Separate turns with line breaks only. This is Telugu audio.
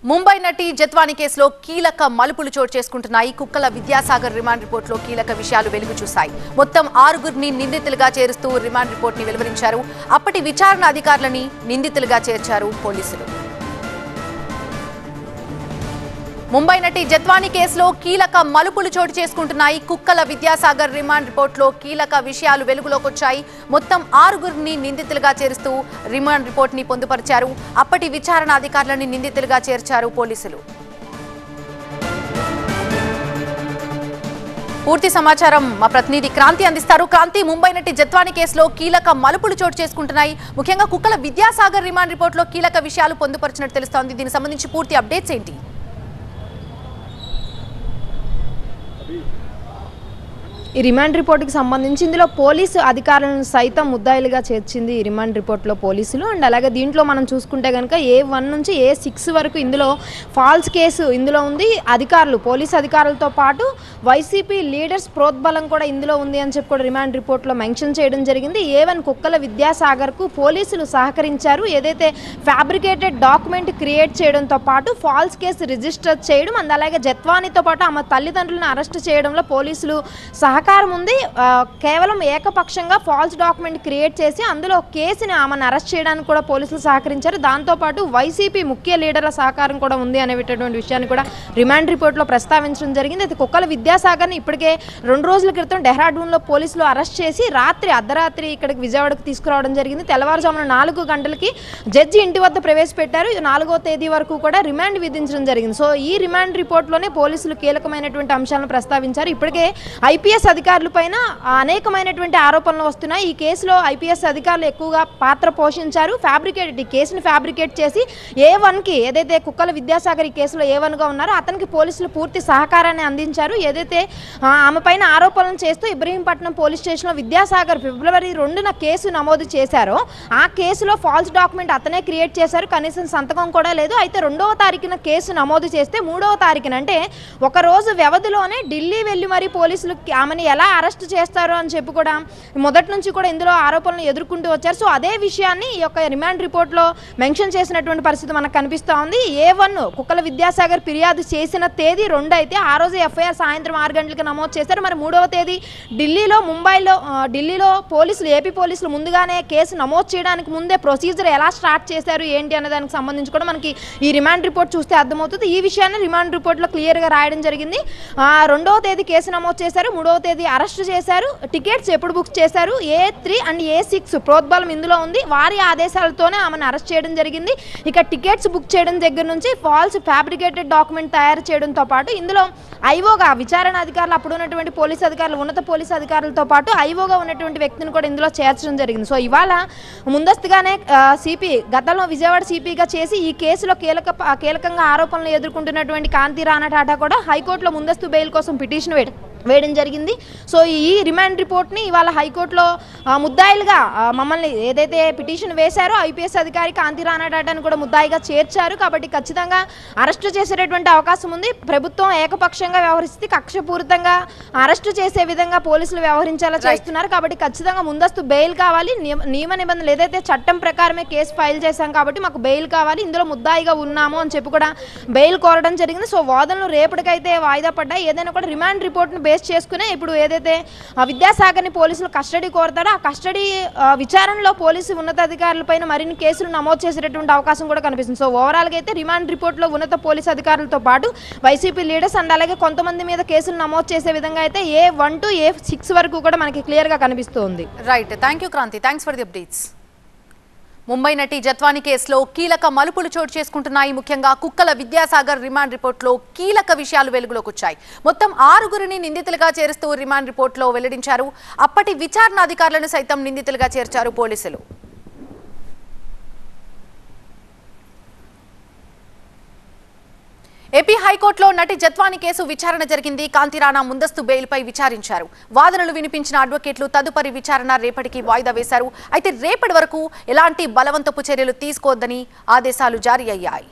ముంబై నటి జత్వాని కేసులో కీలక మలుపులు చోటు చేసుకుంటున్నాయి. కుక్కల విద్యాసాగర్ రిమాండ్ రిపోర్టులో కీలక విషయాలు వెలుగు చూశాయి. మొత్తం 6గురిని నిందితులుగా చేరుస్తూ రిమాండ్ రిపోర్ట్ ని వెలువరించారు. అప్పటి విచారణ అధికారులని నిందితులుగా చేర్చారు పోలీసులు. ముంబై నటి జత్వాని కేసులో కీలక మలుపులు చోటు చేసుకుంటున్నాయి. కుక్కల విద్యాసాగర్ రిమాండ్ రిపోర్టులో కీలక విషయాలు వెలుగులోకి వచ్చాయి. మొత్తం 6గురిని నిందితులుగా చేరుస్తూ రిమాండ్ రిపోర్ట్ ని పొందుపరిచారు. అప్పటి విచారణ అధికారులని నిందితులుగా చేర్చారు పోలీసులు. పూర్తి సమాచారం మా ప్రతినిధి క్రాంతి అందిస్తారు. క్రాంతి, ముంబై నటి జత్వాని కేసులో కీలక మలుపులు చోటు చేసుకుంటున్నాయి. ముఖ్యంగా కుక్కల విద్యాసాగర్ రిమాండ్ రిపోర్టులో కీలక విషయాలు పొందుపరిచినట్టు తెలుస్తోంది. దీనికి సంబంధించి పూర్తి అప్డేట్స్ ఏంటి?
ఈ రిమాండ్ రిపోర్ట్కి సంబంధించి ఇందులో పోలీసు అధికారులను సైతం ముద్దాయిలుగా చేర్చింది ఈ రిమాండ్ రిపోర్ట్లో పోలీసులు. అండ్ అలాగే దీంట్లో మనం చూసుకుంటే కనుక A1 నుంచి A6 వరకు ఇందులో ఫాల్స్ కేసు ఇందులో ఉంది. పోలీసు అధికారులతో పాటు వైసీపీ లీడర్స్ ప్రోద్బలం కూడా ఇందులో ఉంది అని చెప్పి కూడా రిమాండ్ రిపోర్ట్లో మెన్షన్ చేయడం జరిగింది. A1 కుక్కల విద్యాసాగర్కు పోలీసులు సహకరించారు. ఏదైతే ఫ్యాబ్రికేటెడ్ డాక్యుమెంట్ క్రియేట్ చేయడంతో పాటు ఫాల్స్ కేసు రిజిస్టర్ చేయడం, అండ్ అలాగే జత్వానితో పాటు ఆమె తల్లిదండ్రులను అరెస్ట్ చేయడంలో పోలీసులు సహకారం ఉంది. కేవలం ఏకపక్షంగా ఫాల్స్ డాక్యుమెంట్ క్రియేట్ చేసి అందులో కేసుని ఆమెను అరెస్ట్ చేయడానికి కూడా పోలీసులు సహకరించారు. దాంతోపాటు వైసీపీ ముఖ్య లీడర్ల సహకారం కూడా ఉంది అనేటువంటి విషయాన్ని కూడా రిమాండ్ రిపోర్ట్లో ప్రస్తావించడం జరిగింది. అయితే కుక్కల విద్యాసాగర్ని ఇప్పటికే 2 రోజుల క్రితం డెహ్రాడూన్లో పోలీసులు అరెస్ట్ చేసి అర్ధరాత్రి ఇక్కడికి విజయవాడకు తీసుకురావడం జరిగింది. తెల్లవారుజామున 4 గంటలకి జడ్జి ఇంటి వద్ద ప్రవేశపెట్టారు. 4వ తేదీ వరకు కూడా రిమాండ్ విధించడం జరిగింది. సో ఈ రిమాండ్ రిపోర్ట్లోనే పోలీసులు కీలకమైనటువంటి అంశాలను ప్రస్తావించారు. ఇప్పటికే ఐపీఎస్ అధికారులపైన అనేకమైనటువంటి ఆరోపణలు వస్తున్నాయి. ఈ కేసులో ఐపీఎస్ అధికారులు ఎక్కువగా పాత్ర పోషించారు. ఈ కేసుని ఫ్యాబ్రికేట్ చేసి A1కి ఏదైతే కుక్కల విద్యాసాగర్ ఈ కేసులో A1గా ఉన్నారో అతనికి పోలీసులు పూర్తి సహకారాన్ని అందించారు. ఏదైతే ఆమె పైన ఆరోపణలు చేస్తూ ఇబ్రహీంపట్నం పోలీస్ స్టేషన్లో విద్యాసాగర్ ఫిబ్రవరి 2న కేసు నమోదు చేశారో ఆ కేసులో ఫాల్స్ డాక్యుమెంట్ అతనే క్రియేట్ చేశారు. కనీసం సంతకం కూడా లేదు. అయితే 2వ తారీఖున కేసు నమోదు చేస్తే 3వ తారీఖున అంటే ఒక రోజు వ్యవధిలోనే ఢిల్లీ వెళ్ళి మరి పోలీసులు ఆమెని ఎలా అరెస్ట్ చేస్తారు అని చెప్పి కూడా మొదటి నుంచి కూడా ఇందులో ఆరోపణలు ఎదుర్కొంటూ వచ్చారు. సో అదే విషయాన్ని ఈ యొక్క రిమాండ్ రిపోర్ట్లో మెన్షన్ చేసినటువంటి పరిస్థితి మనకు కనిపిస్తూ ఉంది. A1 కుక్కల విద్యాసాగర్ ఫిర్యాదు చేసిన తేదీ 2 అయితే ఆ రోజు ఎఫ్ఐఆర్ సాయంత్రం 6 గంటలకు నమోదు చేశారు. మరి 3వ తేదీ ఢిల్లీలో ఏపీ పోలీసులు ముందుగానే కేసు నమోదు చేయడానికి ముందే ప్రొసీజర్ ఎలా స్టార్ట్ చేశారు ఏంటి అనే దానికి సంబంధించి కూడా మనకి ఈ రిమాండ్ రిపోర్ట్ చూస్తే అర్థమవుతుంది. ఈ విషయాన్ని రిమాండ్ రిపోర్ట్లో క్లియర్గా రాయడం జరిగింది. 2వ తేదీ కేసు నమోదు చేశారు, 3వ తేదీ అరెస్ట్ చేశారు. టికెట్స్ ఎప్పుడు బుక్ చేశారు? A3 అండ్ A6 ప్రోద్బలం ఇందులో ఉంది. వారి ఆదేశాలతోనే ఆమెను అరెస్ట్ చేయడం జరిగింది. ఇక టికెట్స్ బుక్ చేయడం దగ్గర నుంచి ఫాల్స్ ఫ్యాబ్రికేటెడ్ డాక్యుమెంట్ తయారు చేయడంతో పాటు ఇందులో ఐఓగా విచారణ అధికారులు అప్పుడు ఉన్నటువంటి పోలీసు అధికారులు ఉన్నత పోలీసు అధికారులతో పాటు ఐఓగా ఉన్నటువంటి వ్యక్తిని కూడా ఇందులో చేర్చడం జరిగింది. సో ఇవాళ ముందస్తుగానే సిపి గతంలో విజయవాడ సిపిగా చేసి ఈ కేసులో కీలకంగా ఆరోపణలు ఎదుర్కొంటున్నటువంటి కాంతి రాణా టాటా కూడా హైకోర్టులో ముందస్తు బెయిల్ కోసం పిటిషన్ వేయడం జరిగింది. సో ఈ రిమాండ్ రిపోర్ట్ని ఇవాళ హైకోర్టులో ముద్దాయిలుగా మమ్మల్ని ఏదైతే పిటిషన్ వేశారో ఐపీఎస్ అధికారి కాంతి రాణా టాటాను కూడా ముద్దాయిగా చేర్చారు. కాబట్టి ఖచ్చితంగా అరెస్టు చేసేటటువంటి అవకాశం ఉంది. ప్రభుత్వం ఏకపక్షంగా వ్యవహరిస్తే కక్షపూరితంగా అరెస్టు చేసే విధంగా పోలీసులు వ్యవహరించేలా చేస్తున్నారు. కాబట్టి ఖచ్చితంగా ముందస్తు బెయిల్ కావాలి. నియమ నిబంధనలు ఏదైతే చట్టం ప్రకారమే కేసు ఫైల్ చేశాం కాబట్టి మాకు బెయిల్ కావాలి, ఇందులో ముద్దాయిగా ఉన్నాము అని చెప్పి కూడా బెయిల్ కోరడం జరిగింది. సో వాదనలు రేపటికైతే వాయిదా పడ్డాయి. ఏదైనా కూడా రిమాండ్ రిపోర్ట్ను బేస్ చేసుకునే ఇప్పుడు ఏదైతే విద్యాసాగర్ని పోలీసులు కస్టడీ కోరతారో ఆ కస్టడీ విచారణలో పోలీసు ఉన్నతాధికారులపైన మరిన్ని కేసులు నమోదు చేసేటటువంటి అవకాశం కూడా కనిపిస్తుంది. సో ఓవరాల్గా అయితే రిమాండ్ రిపోర్ట్లో ఉన్నత పోలీసు అధికారులతో పాటు వైసీపీ లీడర్స్ అండ్ అలాగే కొంతమంది మీద కేసులు నమోదు చేసే విధంగా అయితే A1 to A6 వరకు కూడా మనకి క్లియర్గా కనిపిస్తుంది.
Right, thank you Kranti, thanks for the updates. Mumbai నటి జత్వాని కేసులో కీలక మలుపులు చోటు చేసుకుంటున్నాయి. ముఖ్యంగా కుక్కల విద్యాసాగర్ రిమాండ్ రిపోర్టులో కీలక విషయాలు వెలుగులోకి వచ్చాయి. మొత్తం 6గురిని నిందితులుగా చేరుస్తూ రిమాండ్ రిపోర్టులో వెల్లడించారు. అప్పటి విచారణ అధికారులను సైతం నిందితులుగా చేర్చారు పోలీసులు. ఏపీ హైకోర్టులో నటి జత్వాని కేసు విచారణ జరిగింది. కాంతి రాణా ముందస్తు బెయిల్పై విచారించారు. వాదనలు వినిపించిన అడ్వకేట్లు తదుపరి విచారణ రేపటికి వాయిదా వేశారు. అయితే రేపటి వరకు ఎలాంటి బలవంతపు చర్యలు తీసుకోవద్దని ఆదేశాలు జారీ అయ్యాయి.